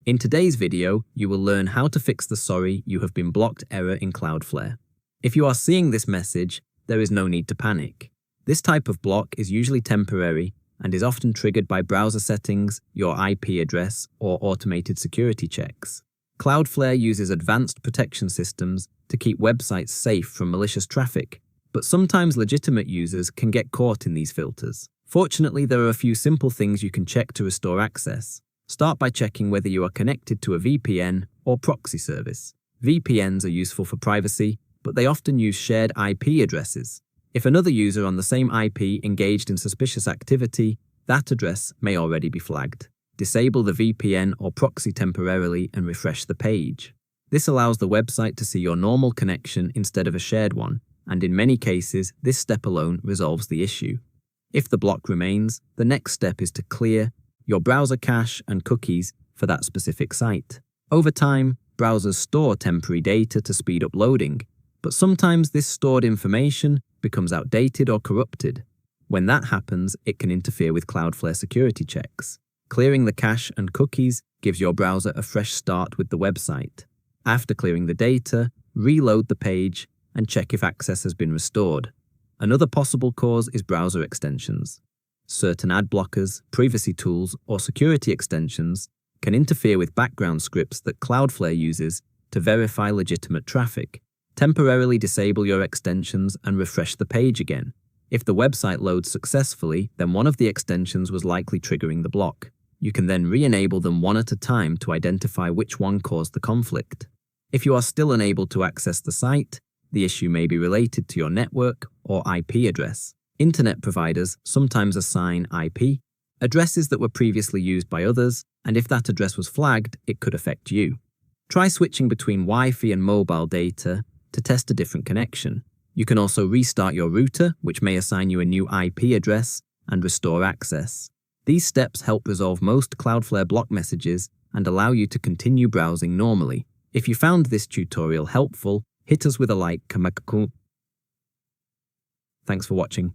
In today's video, you will learn how to fix the "sorry, you have been blocked" error in Cloudflare. If you are seeing this message, there is no need to panic. This type of block is usually temporary and is often triggered by browser settings, your IP address, or automated security checks. Cloudflare uses advanced protection systems to keep websites safe from malicious traffic, but sometimes legitimate users can get caught in these filters. Fortunately, there are a few simple things you can check to restore access. Start by checking whether you are connected to a VPN or proxy service. VPNs are useful for privacy, but they often use shared IP addresses. If another user on the same IP engaged in suspicious activity, that address may already be flagged. Disable the VPN or proxy temporarily and refresh the page. This allows the website to see your normal connection instead of a shared one, and in many cases, this step alone resolves the issue. If the block remains, the next step is to clear your browser cache and cookies for that specific site. Over time, browsers store temporary data to speed up loading, but sometimes this stored information becomes outdated or corrupted. When that happens, it can interfere with Cloudflare security checks. Clearing the cache and cookies gives your browser a fresh start with the website. After clearing the data, reload the page and check if access has been restored. Another possible cause is browser extensions. Certain ad blockers, privacy tools, or security extensions can interfere with background scripts that Cloudflare uses to verify legitimate traffic. Temporarily disable your extensions and refresh the page again. If the website loads successfully, then one of the extensions was likely triggering the block. You can then re-enable them one at a time to identify which one caused the conflict. If you are still unable to access the site, the issue may be related to your network or IP address. Internet providers sometimes assign IP addresses that were previously used by others, and if that address was flagged, it could affect you. Try switching between Wi-Fi and mobile data to test a different connection. You can also restart your router, which may assign you a new IP address and restore access. These steps help resolve most Cloudflare block messages and allow you to continue browsing normally. If you found this tutorial helpful, hit us with a like. Thanks for watching.